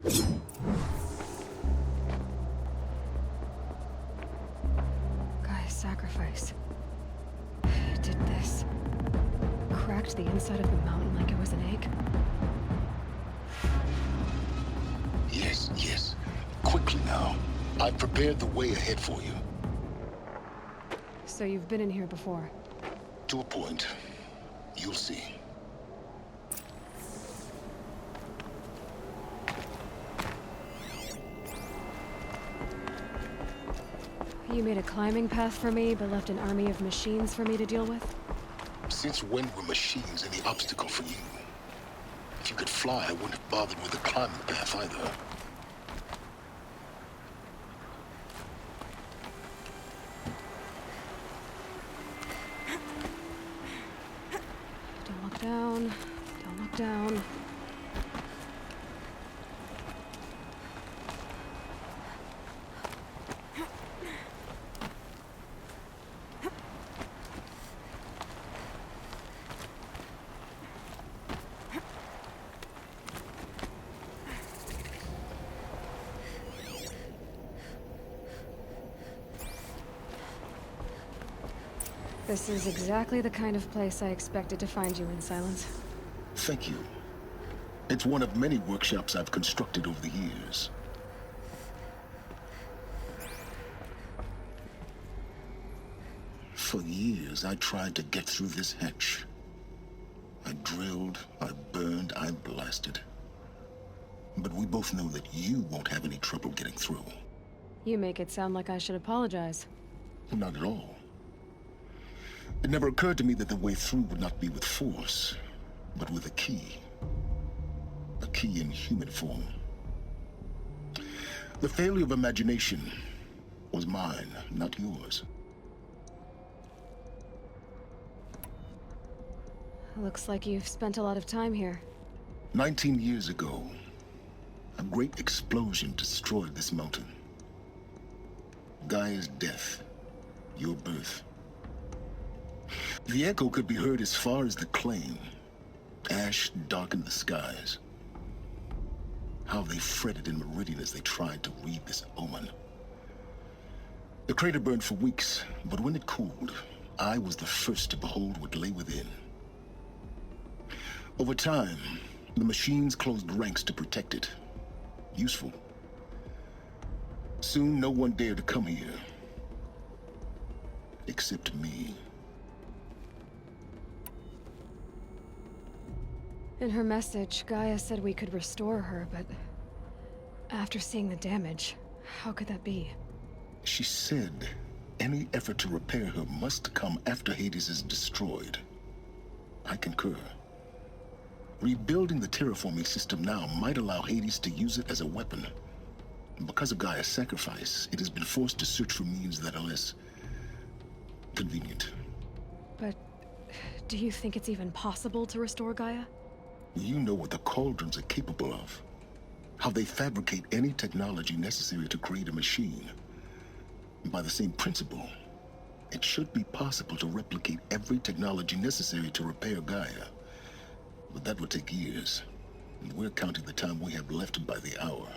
Guy's sacrifice. It did this. Cracked the inside of the mountain like it was an egg. Yes, yes. Quickly now. I've prepared the way ahead for you. So you've been in here before? To a point. You'll see. You made a climbing path for me, but left an army of machines for me to deal with? Since when were machines any obstacle for you? If you could fly, I wouldn't have bothered with the climbing path either. Don't look down. Don't look down. This is exactly the kind of place I expected to find you in, Silence. Thank you. It's one of many workshops I've constructed over the years. For years, I tried to get through this hatch. I drilled, I burned, I blasted. But we both know that you won't have any trouble getting through. You make it sound like I should apologize. Not at all. It never occurred to me that the way through would not be with force, but with a key. A key in human form. The failure of imagination was mine, not yours. Looks like you've spent a lot of time here. 19 years ago, a great explosion destroyed this mountain. Gaia's death, your birth. The echo could be heard as far as the claim. Ash darkened the skies. How they fretted in Meridian as they tried to read this omen. The crater burned for weeks, but when it cooled, I was the first to behold what lay within. Over time, the machines closed ranks to protect it. Useful. Soon, no one dared to come here. Except me. In her message, Gaia said we could restore her, but after seeing the damage, how could that be? She said any effort to repair her must come after Hades is destroyed. I concur. Rebuilding the terraforming system now might allow Hades to use it as a weapon. Because of Gaia's sacrifice, it has been forced to search for means that are less convenient. But do you think it's even possible to restore Gaia? You know what the Cauldrons are capable of. How they fabricate any technology necessary to create a machine. By the same principle, it should be possible to replicate every technology necessary to repair Gaia. But that would take years, and we're counting the time we have left by the hour.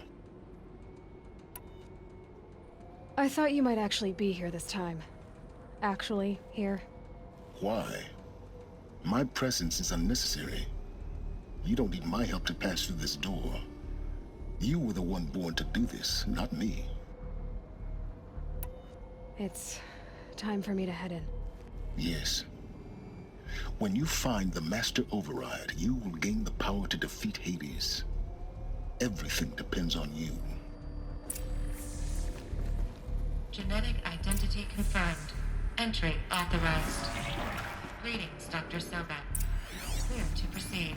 I thought you might actually be here this time. Actually, here. Why? My presence is unnecessary. You don't need my help to pass through this door. You were the one born to do this, not me. It's time for me to head in. Yes. When you find the Master Override, you will gain the power to defeat Hades. Everything depends on you. Genetic identity confirmed. Entry authorized. Greetings, Dr. Sobat. Clear to proceed.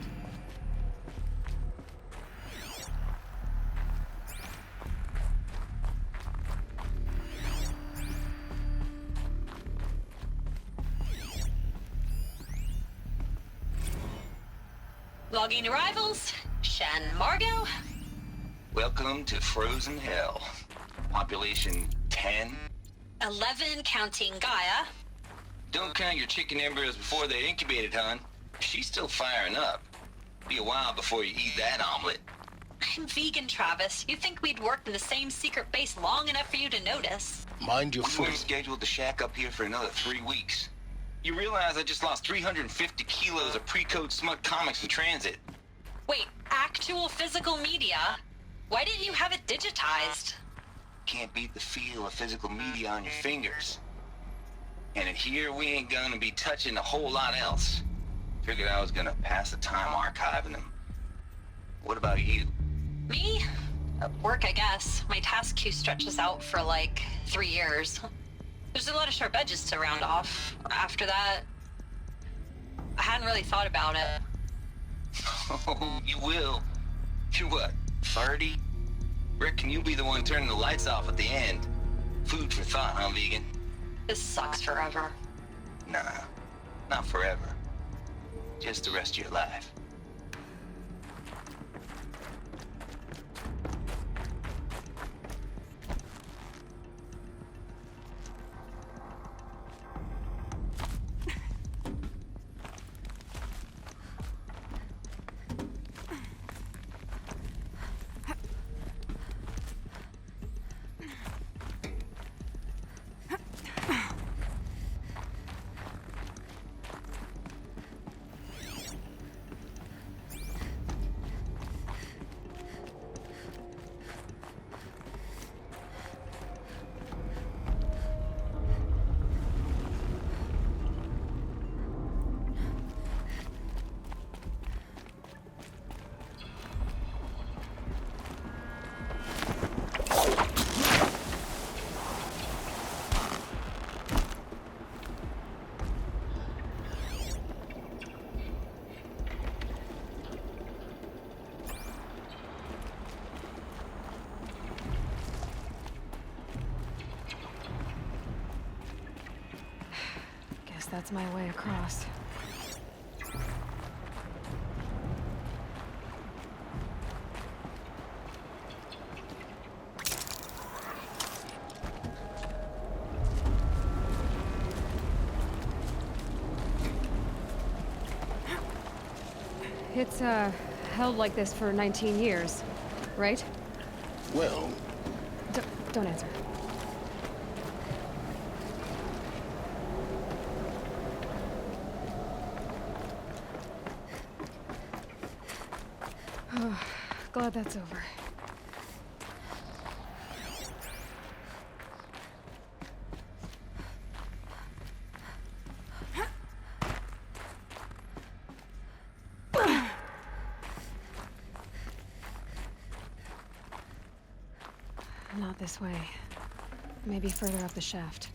Logging arrivals. Shan Margot. Welcome to Frozen Hell. Population 10. 11 counting Gaia. Don't count your chicken embryos before they're incubated, hon. She's still firing up. Be a while before you eat that omelet. I'm vegan, Travis. You'd think we'd worked in the same secret base long enough for you to notice. Mind your We're foot. scheduled to shack up here for another 3 weeks. You realize I just lost 350 kilos of pre-code smut comics in transit. Wait, actual physical media? Why didn't you have it digitized? Can't beat the feel of physical media on your fingers. And in here, we ain't gonna be touching a whole lot else. Figured I was gonna pass the time archiving them. What about you? Me? Work, I guess. My task queue stretches out for like 3 years. There's a lot of sharp edges to round off. After that, I hadn't really thought about it. Oh, you will. You're what, 30? Reckon you'll be the one turning the lights off at the end. Food for thought, huh, vegan? This sucks forever. Nah, not forever. Just the rest of your life. Guess that's my way across. It's, held like this for 19 years, right? Well, Don't answer. Glad that's over. Not this way. Maybe further up the shaft.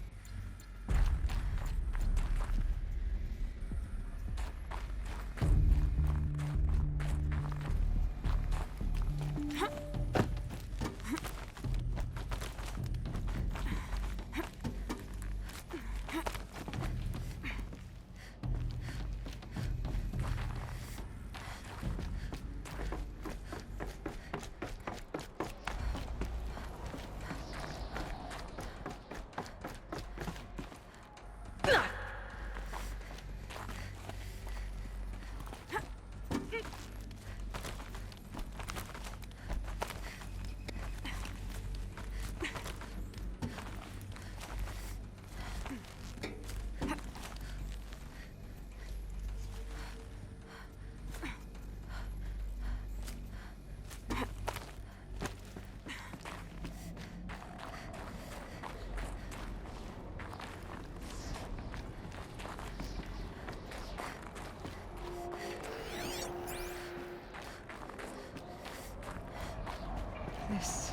This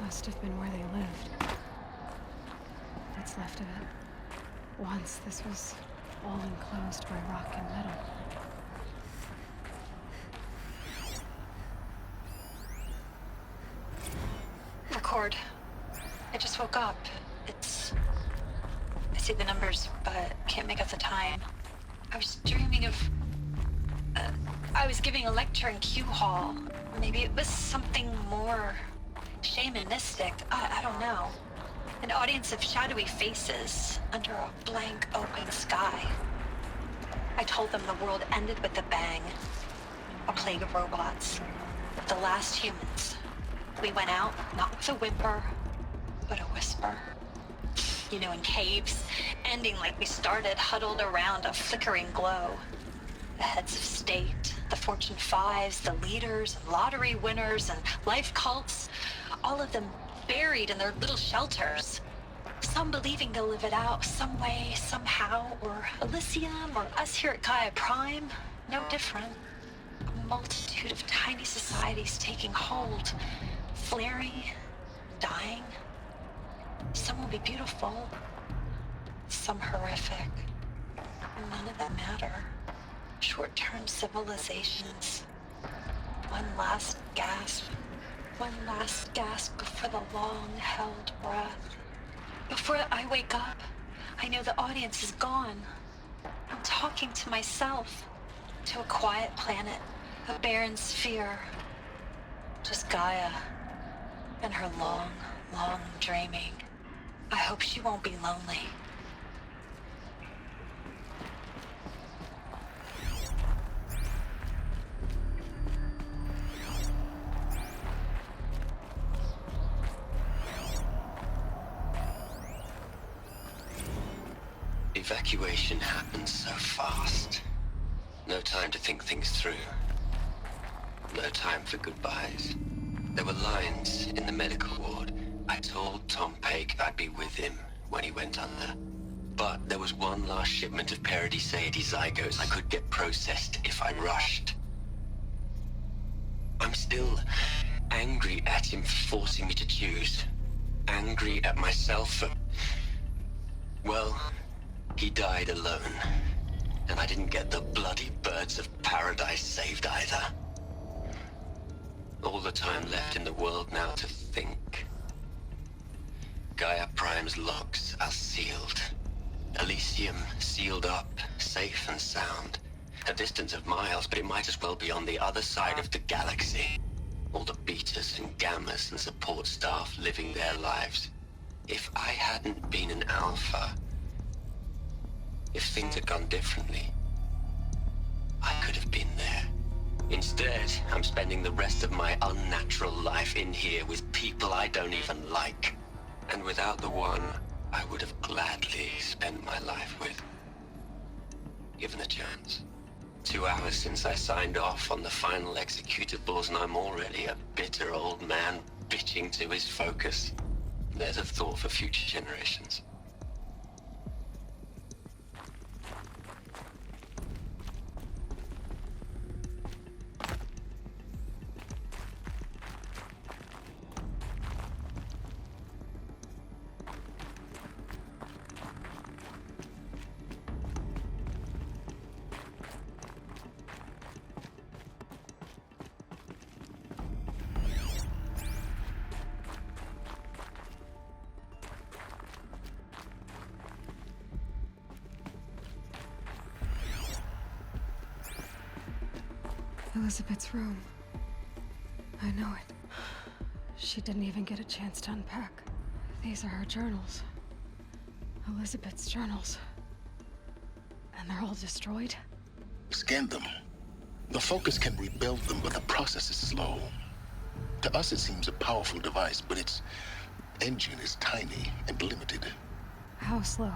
must have been where they lived. What's left of it. Once this was all enclosed by rock and metal. Record. I just woke up. I see the numbers, but can't make out the time. I was dreaming of... I was giving a lecture in Q Hall. Maybe it was something more shamanistic. I don't know. An audience of shadowy faces under a blank open sky. I told them the world ended with a bang. A plague of robots. The last humans. We went out, not with a whimper, but a whisper. You know, in caves, ending like we started, huddled around a flickering glow. The heads of state, the Fortune 5s, the leaders, and lottery winners, and life cults, all of them buried in their little shelters. Some believing they'll live it out some way, somehow, or Elysium, or us here at Gaia Prime, no different. A multitude of tiny societies taking hold, flaring, dying. Some will be beautiful, some horrific. None of them matter. Short-term civilizations. One last gasp. One last gasp before the long-held breath. Before I wake up, I know the audience is gone. I'm talking to myself. To a quiet planet, a barren sphere. Just Gaia and her long, long dreaming. I hope she won't be lonely. Evacuation happened so fast. No time to think things through. No time for goodbyes. There were lines in the medical ward. I told Tom Pake I'd be with him when he went under. But there was one last shipment of Paradiseidae zygotes I could get processed if I rushed. I'm still angry at him for forcing me to choose. Angry at myself for... Well, he died alone. And I didn't get the bloody birds of paradise saved either. All the time left in the world now to think. Gaia Prime's locks are sealed. Elysium sealed up, safe and sound. A distance of miles, but it might as well be on the other side of the galaxy. All the betas and gammas and support staff living their lives. If I hadn't been an alpha, if things had gone differently, I could have been there. Instead, I'm spending the rest of my unnatural life in here with people I don't even like. And without the one I would have gladly spent my life with. Given a chance. 2 hours since I signed off on the final executables, and I'm already a bitter old man bitching to his focus. There's a thought for future generations. Elizabeth's room. I know it. She didn't even get a chance to unpack. These are her journals. Elizabeth's journals. And they're all destroyed? Scan them. The Focus can rebuild them, but the process is slow. To us, it seems a powerful device, but its engine is tiny and limited. How slow?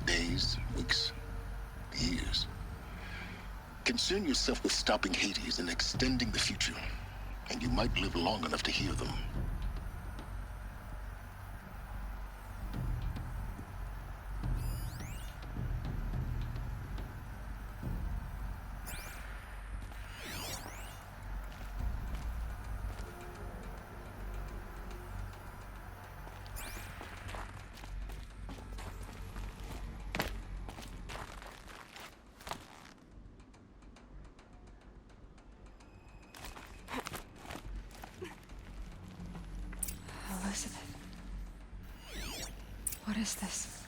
Days, weeks, years. Concern yourself with stopping Hades and extending the future, and you might live long enough to hear them. Elizabeth. What is this?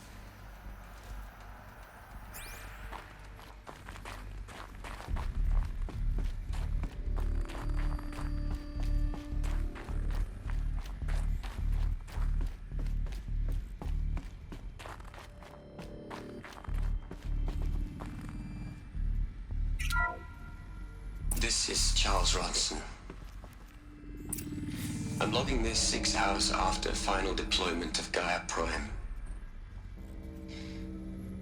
This is Charles Ronson. I'm logging this 6 hours after final deployment of Gaia Prime.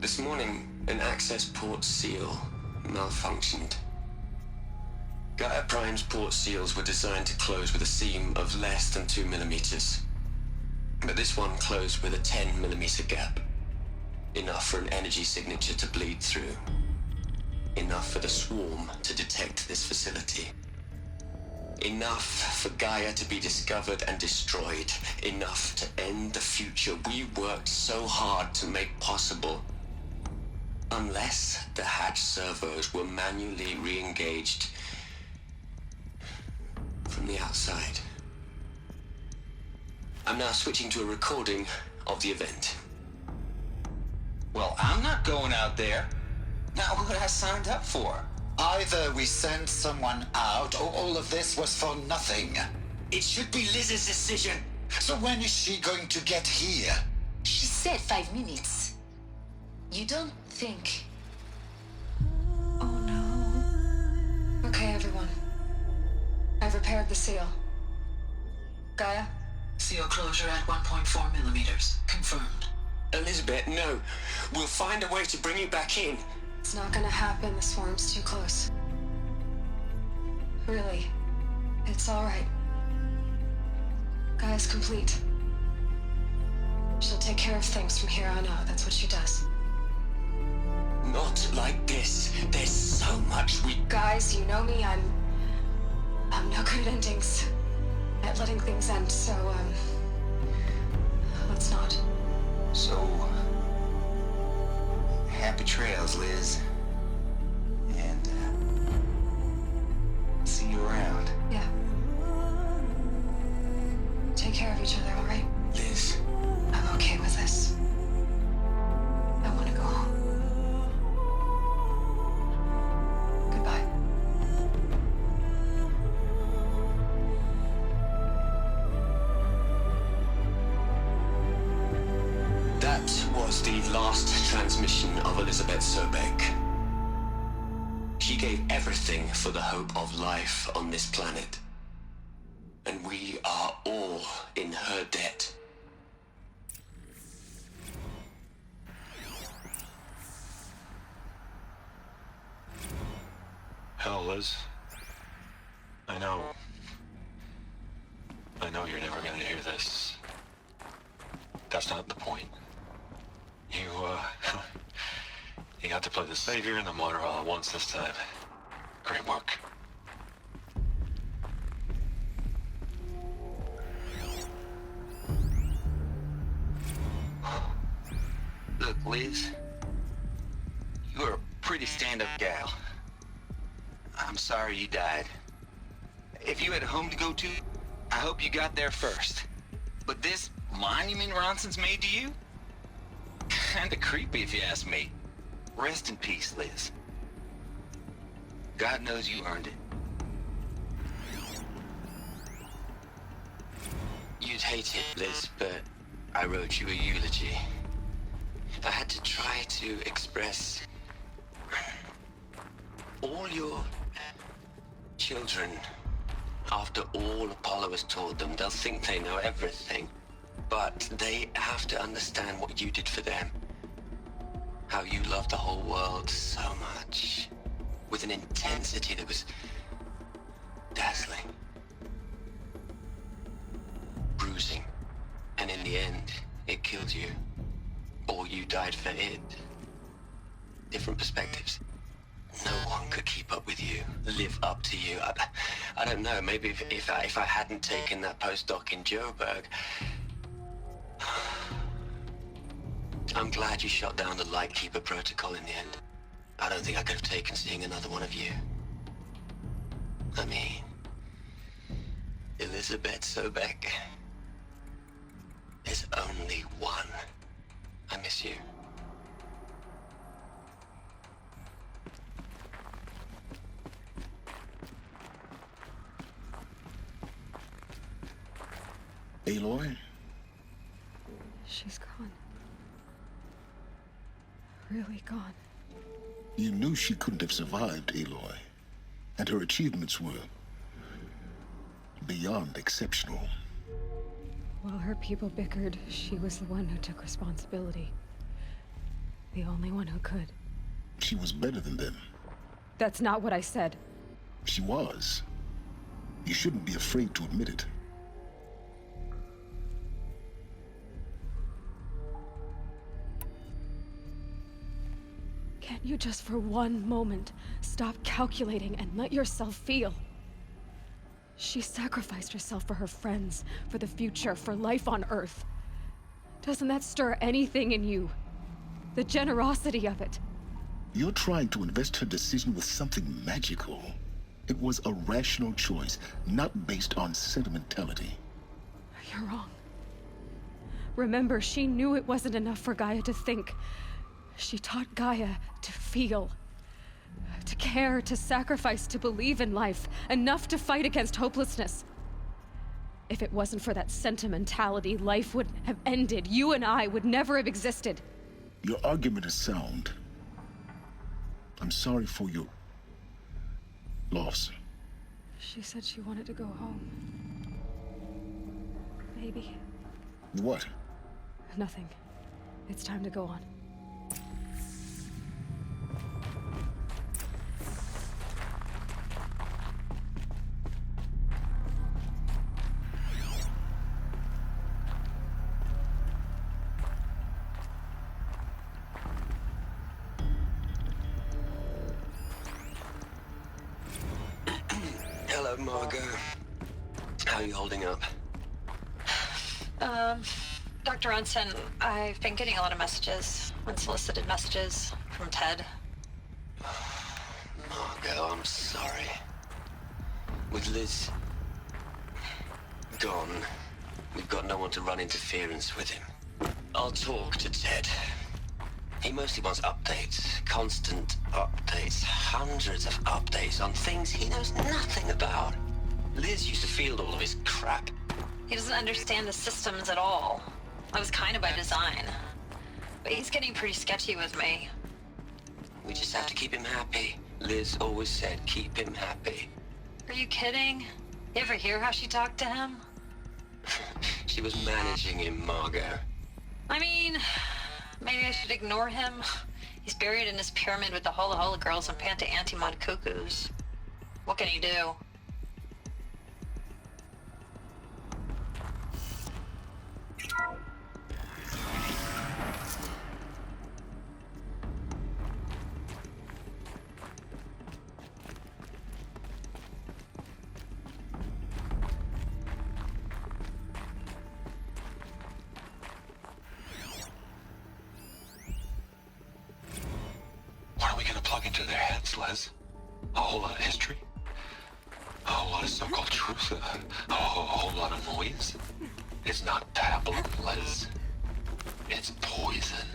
This morning, an access port seal malfunctioned. Gaia Prime's port seals were designed to close with a seam of less than 2 millimeters. But this one closed with a 10 millimeter gap. Enough for an energy signature to bleed through. Enough for the swarm to detect this facility. Enough for Gaia to be discovered and destroyed. Enough to end the future we worked so hard to make possible. Unless the hatch servos were manually re-engaged from the outside. I'm now switching to a recording of the event. Well, I'm not going out there. Not what I signed up for. Either we send someone out, or all of this was for nothing. It should be Liz's decision. So when is she going to get here? She said 5 minutes. You don't think... Oh no. Okay, everyone. I've repaired the seal. Gaia? Seal closure at 1.4 millimeters. Confirmed. Elizabeth, no. We'll find a way to bring you back in. It's not gonna happen. The swarm's too close. Really. It's alright. Gaia's complete. She'll take care of things from here on out. That's what she does. Not like this. There's so much we... Guys, you know me. I'm no good at endings. At letting things end, so, let's not. So, happy trails, Liz. And, see you around. Yeah. Take care of each other, alright? Liz. I'm okay with this. I want to go home. Goodbye. That was the last transmission of Elizabeth Sobek. She gave everything for the hope of life on this planet. And we are all in her debt. Hell, Liz. I know you're never gonna hear this. That's not the point. You got to play the savior and the martyr all at once this time. Great work. Look, Liz. You're a pretty stand-up gal. I'm sorry you died. If you had a home to go to, I hope you got there first. But this monument Ronson's made to you? Kinda creepy if you ask me. Rest in peace, Liz. God knows you earned it. You'd hate it, Liz, but I wrote you a eulogy. I had to try to express all your children. After all Apollo has told them, they'll think they know everything. But they have to understand what you did for them. How you loved the whole world so much. With an intensity that was dazzling. Bruising. And in the end, it killed you. Or you died for it. Different perspectives. No one could keep up with you, live up to you. I don't know, maybe if I hadn't taken that postdoc in Joburg. I'm glad you shot down the Lightkeeper protocol in the end. I don't think I could have taken seeing another one of you. I mean, Elizabeth Sobek. There's only one. I miss you. Aloy? She's gone. Really gone. You knew she couldn't have survived, Aloy. And her achievements were beyond exceptional. While her people bickered, she was the one who took responsibility. The only one who could. She was better than them. That's not what I said. She was. You shouldn't be afraid to admit it. Can't you just for one moment stop calculating and let yourself feel? She sacrificed herself for her friends, for the future, for life on Earth. Doesn't that stir anything in you? The generosity of it. You're trying to invest her decision with something magical. It was a rational choice, not based on sentimentality. You're wrong. Remember, she knew it wasn't enough for Gaia to think. She taught Gaia to feel. To care, to sacrifice, to believe in life. Enough to fight against hopelessness. If it wasn't for that sentimentality, life would have ended. You and I would never have existed. Your argument is sound. I'm sorry for your loss. She said she wanted to go home. Baby. What? Nothing. It's time to go on. Hello, Margot. How are you holding up? Dr. Unson, I've been getting a lot of messages, unsolicited messages from Ted. Margot, I'm sorry. With Liz gone, we've got no one to run interference with him. I'll talk to Ted. He mostly wants updates, constant updates, hundreds of updates on things he knows nothing about. Liz used to field all of his crap. He doesn't understand the systems at all. That was kind of by design. But he's getting pretty sketchy with me. We just have to keep him happy. Liz always said keep him happy. Are you kidding? You ever hear how she talked to him? She was managing him, Margot. I mean, maybe I should ignore him. He's buried in his pyramid with the Hola Hola girls and Panta Antimon cuckoos. What can he do? What are we gonna plug into their heads, Les? A whole lot of history? A whole lot of so-called truth? A whole lot of noise? It's not tablet, Les. It's poison.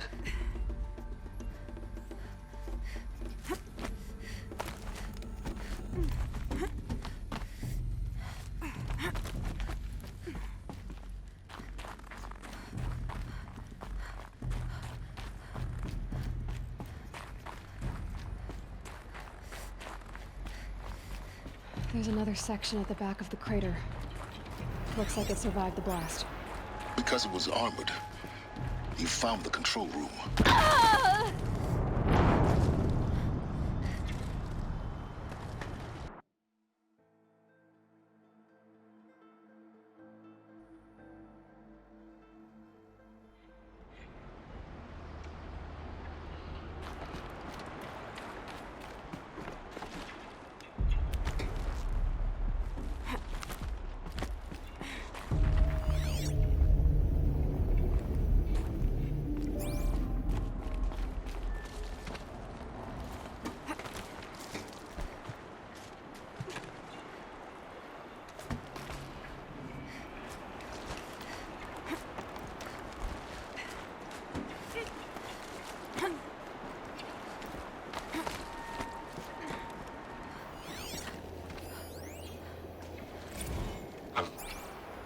There's another section at the back of the crater. Looks like it survived the blast. Because it was armored, you found the control room.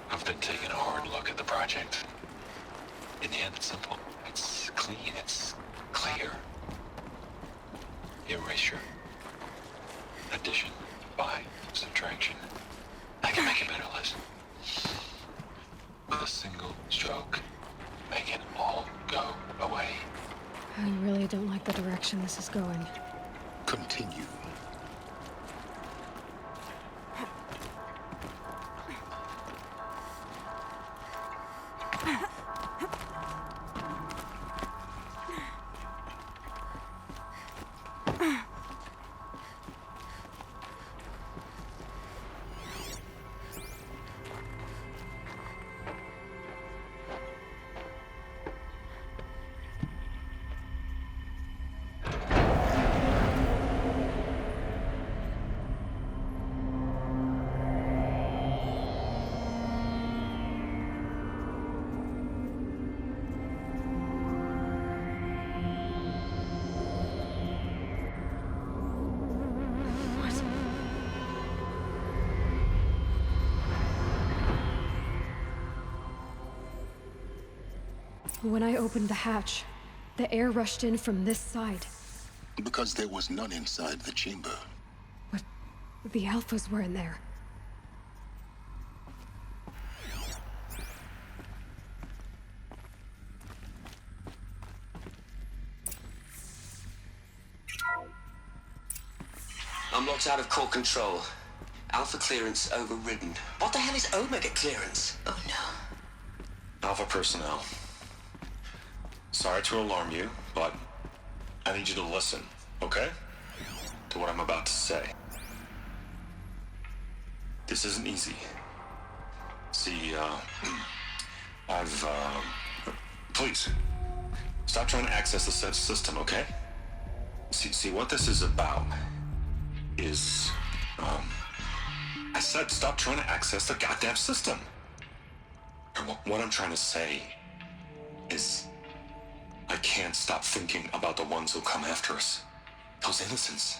I've been taking a hard look at the project. In the end, it's simple. It's clean. It's clear. Erasure. Addition. By. Subtraction. I can make it better, Liz. With a single direction this is going. Continue. When I opened the hatch, the air rushed in from this side. Because there was none inside the chamber. But the Alphas were in there. I'm locked out of core control. Alpha clearance overridden. What the hell is Omega clearance? Oh no. Alpha personnel. Sorry to alarm you, but I need you to listen, okay? To what I'm about to say. This isn't easy. See, please, stop trying to access the system, okay? See, what this is about is, I said stop trying to access the goddamn system. And what I'm trying to say is, I can't stop thinking about the ones who come after us. Those innocents.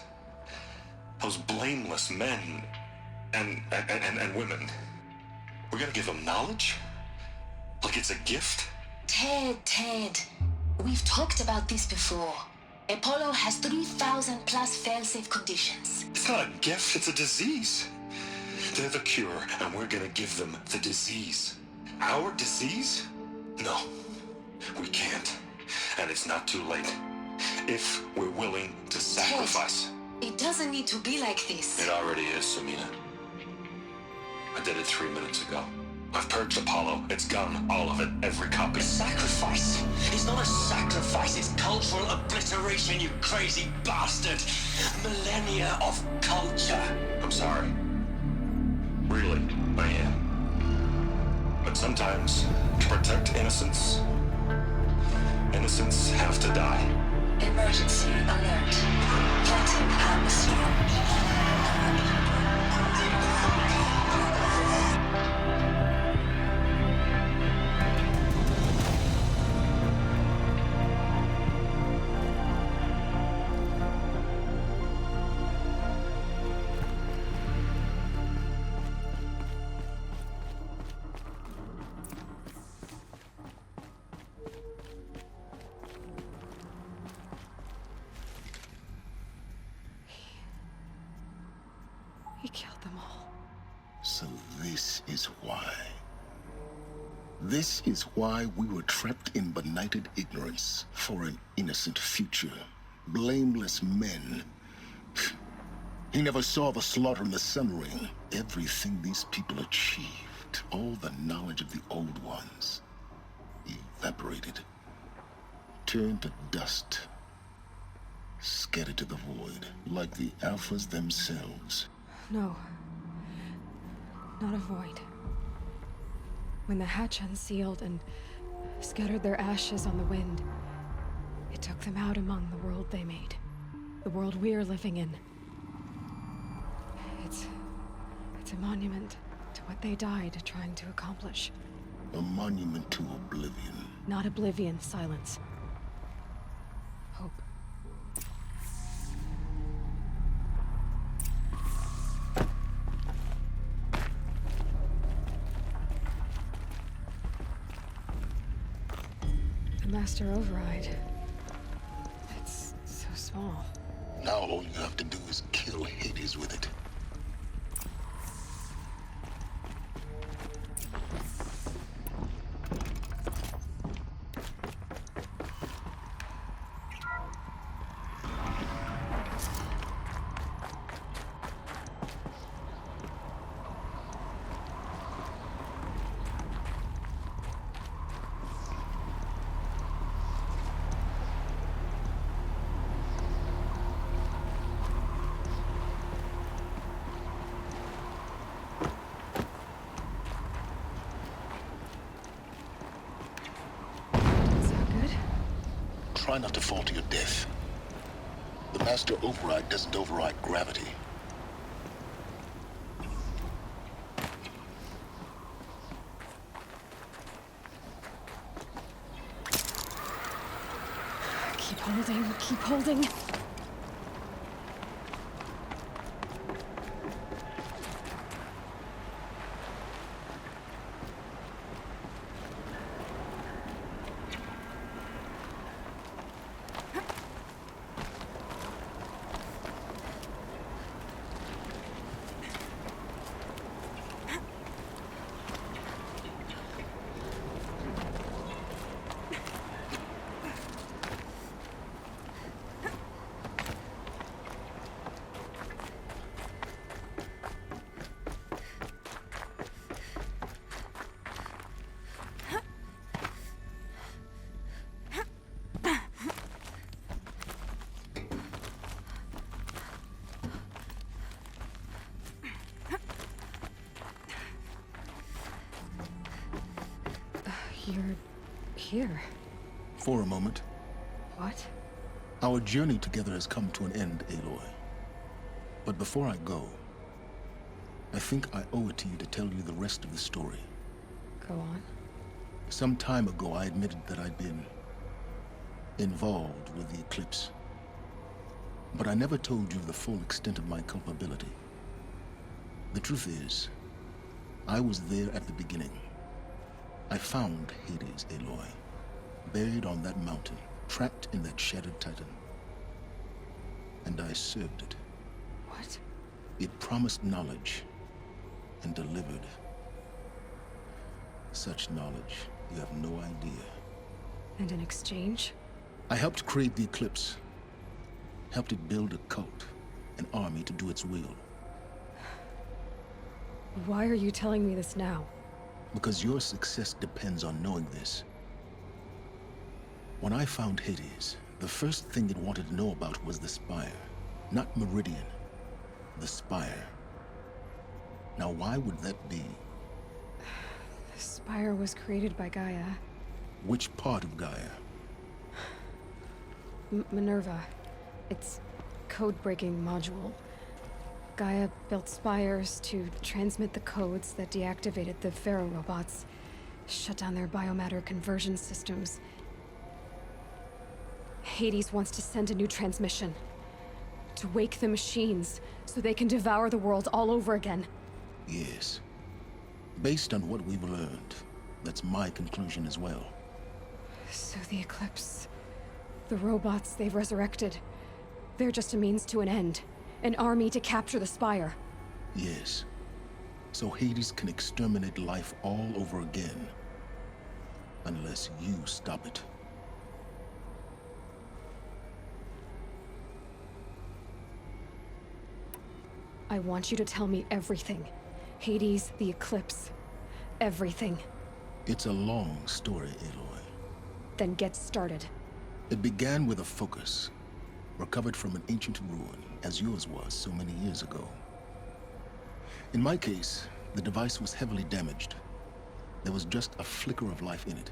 Those blameless men and women. We're gonna give them knowledge? Like it's a gift? Ted. We've talked about this before. Apollo has 3,000 plus fail-safe conditions. It's not a gift, it's a disease. They're the cure, and we're gonna give them the disease. Our disease? No, we can't. And it's not too late. If we're willing to sacrifice. Ted, it doesn't need to be like this. It already is, Samina. I did it 3 minutes ago. I've purged Apollo. It's gone. All of it. Every copy. A sacrifice? It's not a sacrifice. It's cultural obliteration, you crazy bastard. Millennia of culture. I'm sorry. Really, I am. But sometimes, to protect innocence, innocents have to die. Emergency alert. Planting atmosphere. He killed them all. So this is why. This is why we were trapped in benighted ignorance for an innocent future. Blameless men. He never saw the slaughter in the Sun Ring. Everything these people achieved, all the knowledge of the old ones, evaporated, turned to dust, scattered to the void, like the Alphas themselves. No. Not a void. When the hatch unsealed and scattered their ashes on the wind, it took them out among the world they made. The world we're living in. It's a monument to what they died trying to accomplish. A monument to oblivion. Not oblivion, silence. Hope. The Master Override. It's so small. Now all you have to do is kill Hades with it. Try not to fall to your death. The master override doesn't override gravity. Keep holding, keep holding. You're here. For a moment. What? Our journey together has come to an end, Aloy. But before I go, I think I owe it to you to tell you the rest of the story. Go on. Some time ago, I admitted that I'd been involved with the eclipse. But I never told you the full extent of my culpability. The truth is, I was there at the beginning. I found Hades, Aloy, buried on that mountain, trapped in that shattered titan. And I served it. What? It promised knowledge and delivered. Such knowledge, you have no idea. And in exchange? I helped create the eclipse. Helped it build a cult, an army to do its will. Why are you telling me this now? Because your success depends on knowing this. When I found Hades, the first thing it wanted to know about was the Spire. Not Meridian. The Spire. Now why would that be? The Spire was created by Gaia. Which part of Gaia? Minerva. It's code-breaking module. Gaia built spires to transmit the codes that deactivated the Pharaoh robots, shut down their biomatter conversion systems. Hades wants to send a new transmission. To wake the machines, so they can devour the world all over again. Yes. Based on what we've learned, that's my conclusion as well. So the Eclipse, the robots they've resurrected, they're just a means to an end. An army to capture the Spire. Yes. So Hades can exterminate life all over again. Unless you stop it. I want you to tell me everything. Hades, the Eclipse. Everything. It's a long story, Aloy. Then get started. It began with a focus. Recovered from an ancient ruin, as yours was so many years ago. In my case, the device was heavily damaged. There was just a flicker of life in it.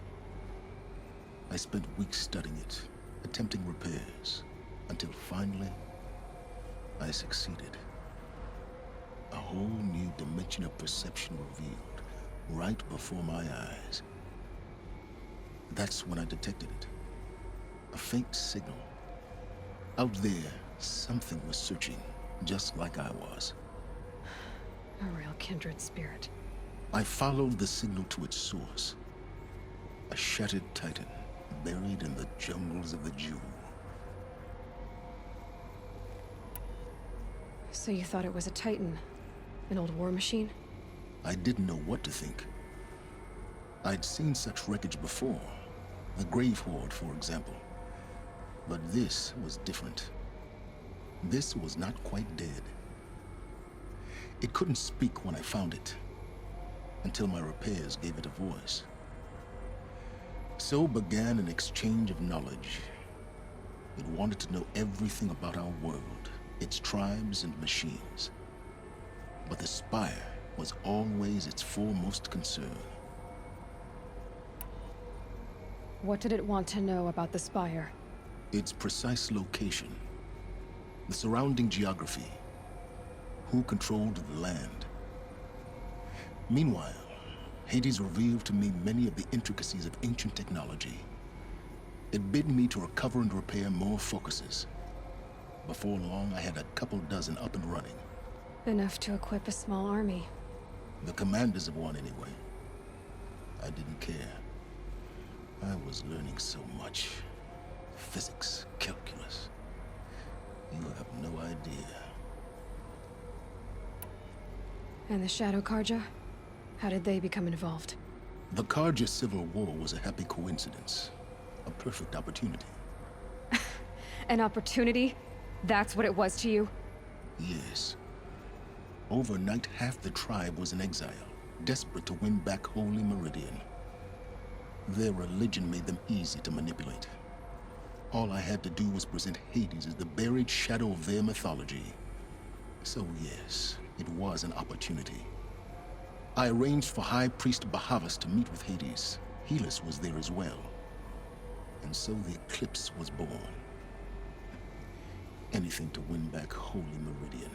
I spent weeks studying it, attempting repairs, until finally, I succeeded. A whole new dimension of perception revealed, right before my eyes. That's when I detected it. A faint signal. Out there, something was searching, just like I was. A real kindred spirit. I followed the signal to its source. A shattered titan, buried in the jungles of the Jewel. So you thought it was a titan? An old war machine? I didn't know what to think. I'd seen such wreckage before. The Grave Horde, for example. But this was different. This was not quite dead. It couldn't speak when I found it, until my repairs gave it a voice. So began an exchange of knowledge. It wanted to know everything about our world, its tribes and machines. But the Spire was always its foremost concern. What did it want to know about the Spire? its precise location, the surrounding geography, who controlled the land. Meanwhile, Hades revealed to me many of the intricacies of ancient technology. It bid me to recover and repair more focuses. Before long, I had a couple dozen up and running. Enough to equip a small army. The commanders of one, anyway. I didn't care. I was learning so much. Physics, calculus. You have no idea. And the Shadow Karja? How did they become involved? The Karja Civil War was a happy coincidence. A perfect opportunity. An opportunity? That's what it was to you? Yes. Overnight, half the tribe was in exile, desperate to win back Holy Meridian. Their religion made them easy to manipulate. All I had to do was present Hades as the buried shadow of their mythology. So yes, it was an opportunity. I arranged for High Priest Bahavas to meet with Hades. Helis was there as well. And so the eclipse was born. Anything to win back Holy Meridian.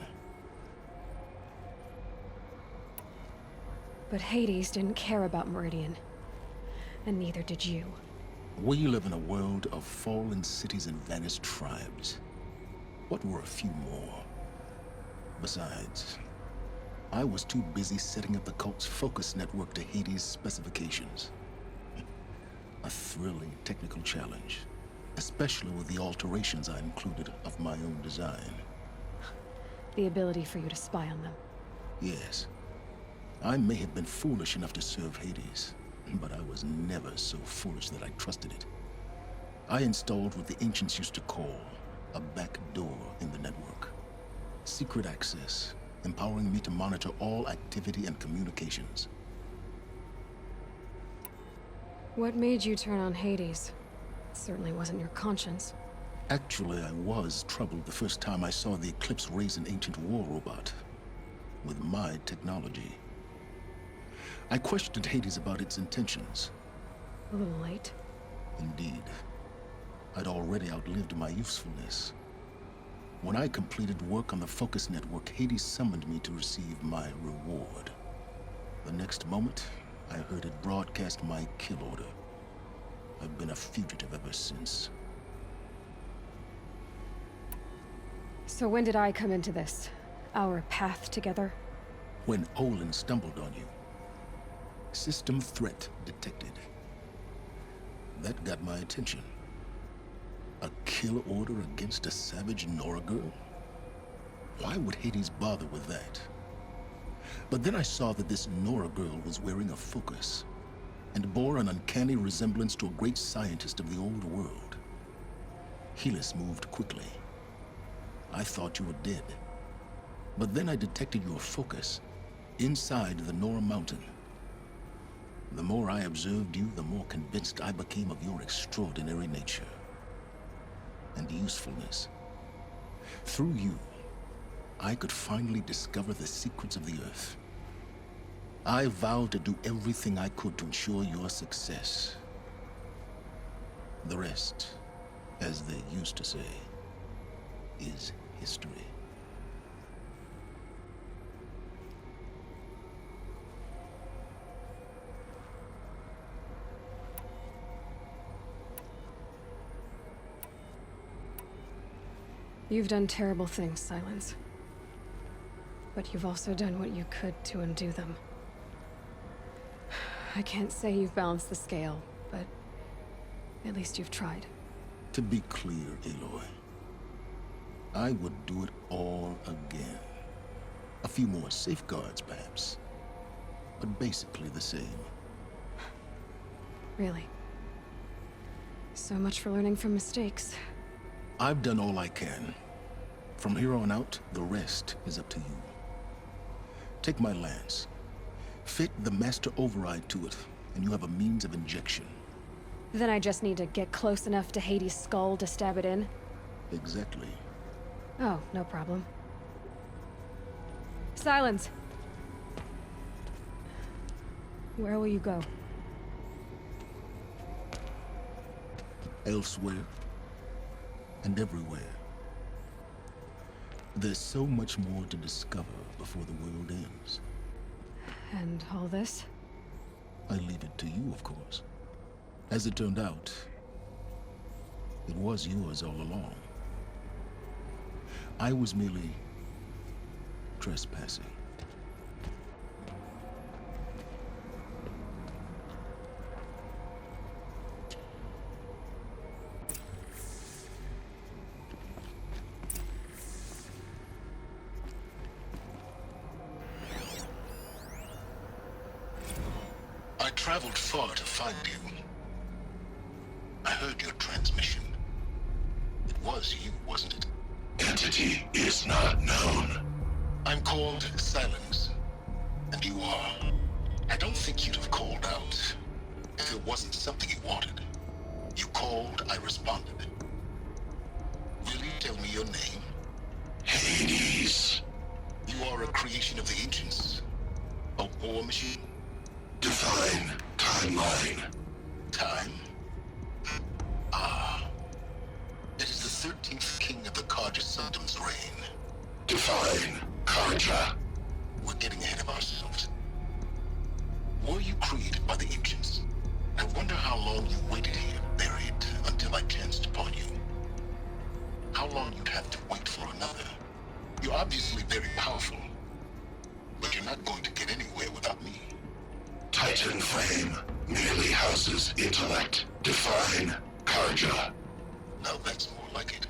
But Hades didn't care about Meridian. And neither did you. We live in a world of fallen cities and vanished tribes. What were a few more? Besides, I was too busy setting up the cult's focus network to Hades' specifications. A thrilling technical challenge, especially with the alterations I included of my own design. The ability for you to spy on them. Yes. I may have been foolish enough to serve Hades, but I was never so foolish that I trusted it. I installed what the ancients used to call a back door in the network. Secret access, empowering me to monitor all activity and communications. What made you turn on Hades? It certainly wasn't your conscience. Actually, I was troubled the first time I saw the Eclipse raise an ancient war robot. With my technology. I questioned Hades about its intentions. A little late. Indeed. I'd already outlived my usefulness. When I completed work on the Focus Network, Hades summoned me to receive my reward. The next moment, I heard it broadcast my kill order. I've been a fugitive ever since. So when did I come into this? Our path together? When Olin stumbled on you. System threat detected. That got my attention. A kill order against a savage Nora girl? Why would Hades bother with that? But then I saw that this Nora girl was wearing a focus, and bore an uncanny resemblance to a great scientist of the old world. Helis moved quickly. I thought you were dead. But then I detected your focus inside the Nora mountain. The more I observed you, the more convinced I became of your extraordinary nature and usefulness. Through you, I could finally discover the secrets of the Earth. I vowed to do everything I could to ensure your success. The rest, as they used to say, is history. You've done terrible things, Silence. But you've also done what you could to undo them. I can't say you've balanced the scale, but at least you've tried. To be clear, Aloy, I would do it all again. A few more safeguards, perhaps, but basically the same. Really? So much for learning from mistakes. I've done all I can. From here on out, the rest is up to you. Take my lance. Fit the master override to it, and you have a means of injection. Then I just need to get close enough to Hades' skull to stab it in? Exactly. Oh, no problem. Silence! Where will you go? Elsewhere. and everywhere. There's so much more to discover before the world ends. And all this? I leave it to you, of course. As it turned out, it was yours all along. I was merely trespassing. I traveled far to find you. I heard your transmission. It was you, wasn't it? Entity is not known. I'm called Silence, and you are. I don't think you'd have called out if it wasn't something you wanted. You called, I responded. Will you tell me your name? Hades. You are a creation of the ancients? A war machine? Define timeline. Time? Ah. It is the 13th king of the Carja Sundom's reign. Define Carja. We're getting ahead of ourselves. Were you created by the ancients? I wonder how long you waited here, buried, until I chanced upon you. How long you'd have to wait for another. You're obviously very powerful, but you're not going to get anywhere without me. Titan Flame merely houses intellect. Define Carja. Now that's more like it.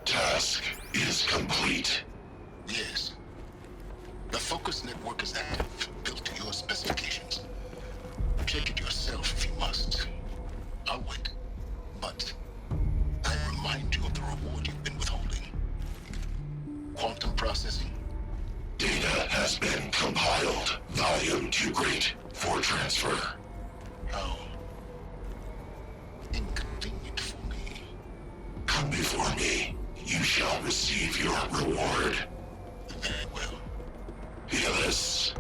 Task is complete. Yes. The focus network is active, built to your specifications. Check it yourself if you must. I'll wait. But I remind you of the reward you've been withholding. Quantum processing. Data has been compiled. Volume too great for transfer. How inconvenient for me. Come before me. You shall receive your reward. Very well. Helis.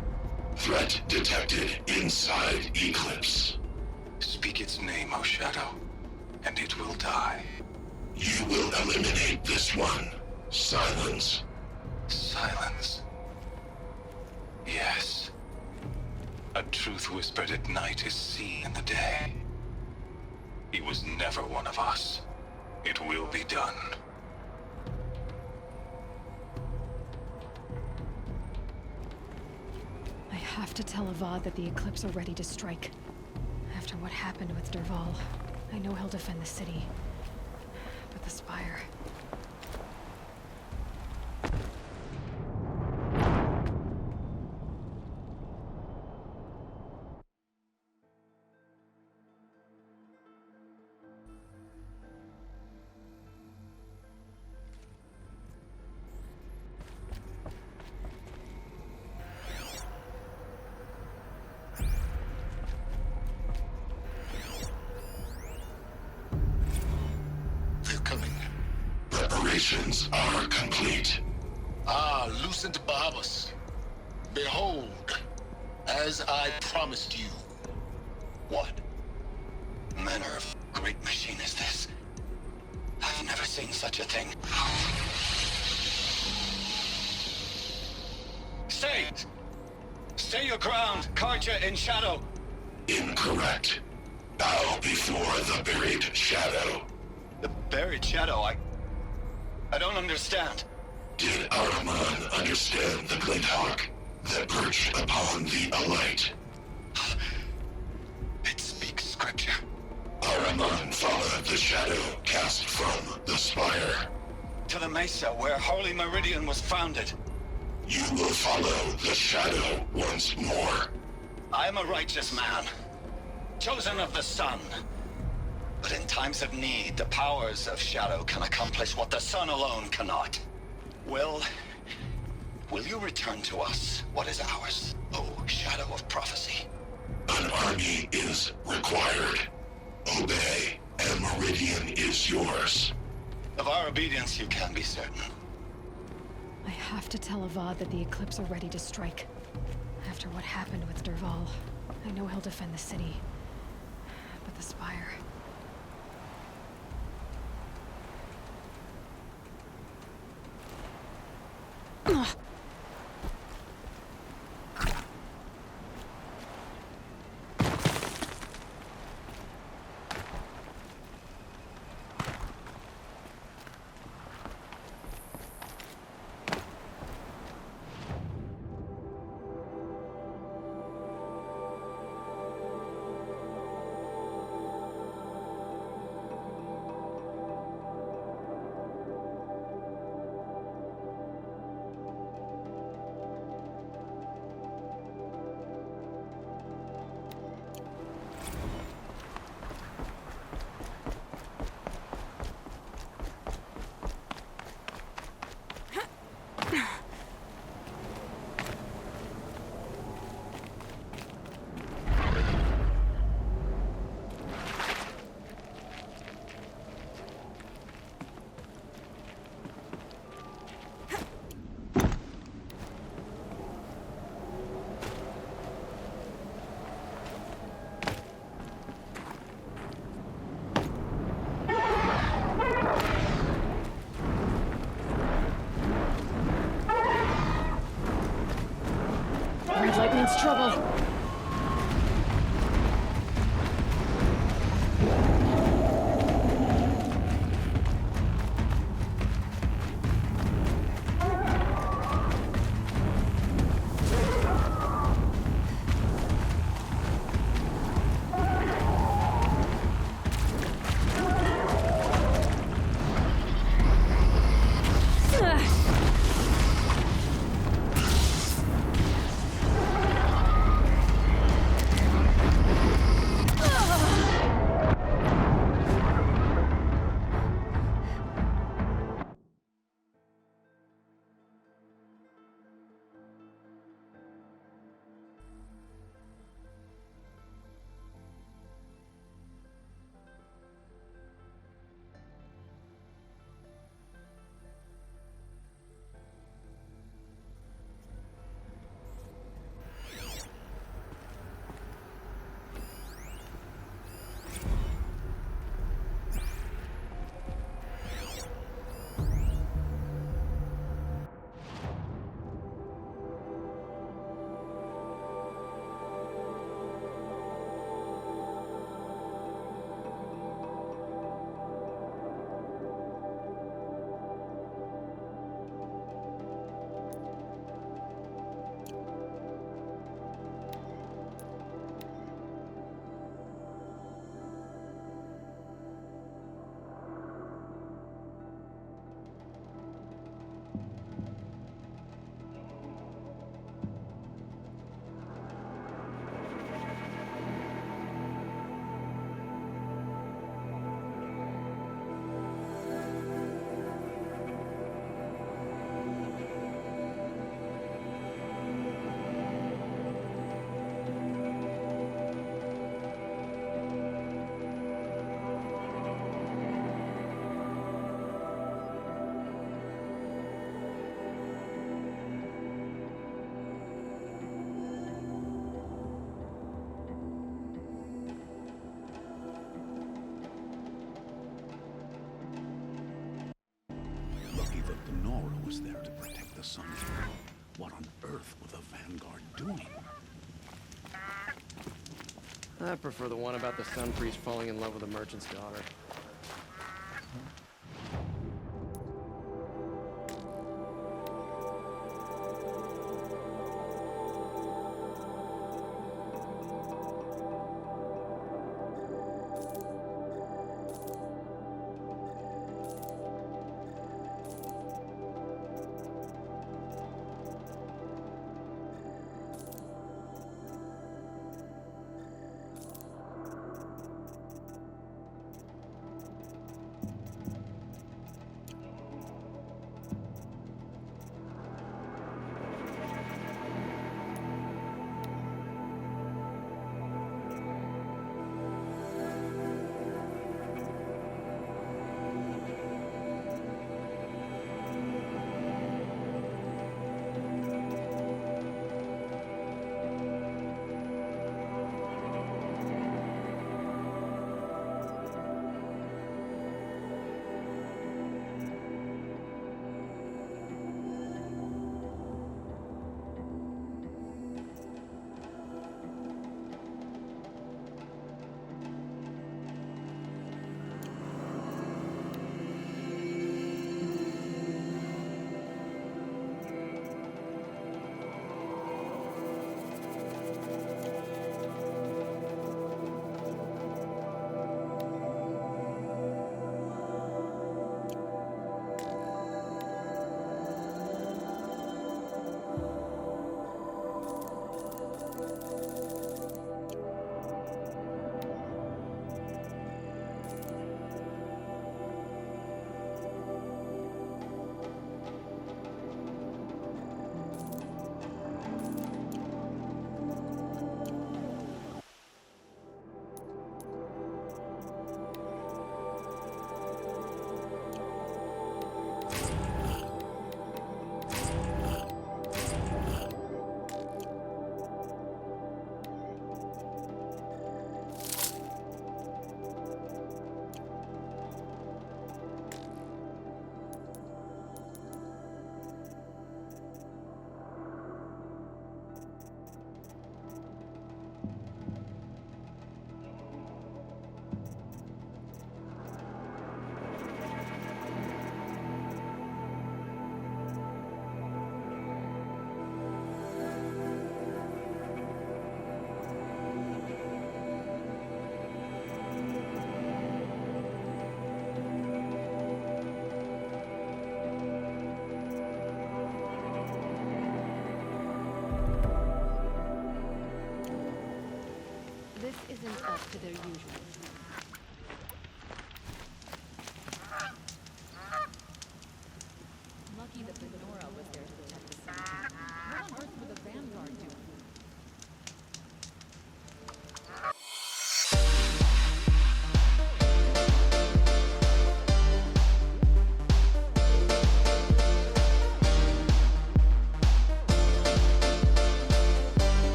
Threat detected inside Eclipse. Speak its name, O Shadow, and it will die. You will eliminate this one. Silence. Silence. Yes. A truth whispered at night is seen in the day. He was never one of us. It will be done. I have to tell Avad that the Eclipse are ready to strike. After what happened with Derval, I know he'll defend the city. But the Spire... Preparations are complete. Ah, Lucent Bahamas. Behold, as I promised you. What manner of great machine is this? I've never seen such a thing. Stay! Stay your ground, Carja in shadow! Incorrect. Bow before the buried shadow. The buried shadow, I don't understand. Did Ahriman understand the glint hawk that perched upon the alight? It speaks scripture. Ahriman followed the shadow cast from the spire. To the mesa where Holy Meridian was founded. You will follow the shadow once more. I am a righteous man, chosen of the sun. But in times of need, the powers of shadow can accomplish what the sun alone cannot. Will you return to us what is ours, O Shadow of Prophecy? An army is required. Obey, and Meridian is yours. Of our obedience you can be certain. I have to tell Avad that the Eclipse are ready to strike. After what happened with Derval, I know he'll defend the city. But the Spire... Ugh. Red light means trouble. Was there to protect the Sun King. What on earth were the Vanguard doing? I prefer the one about the Sun Priest falling in love with a merchant's daughter.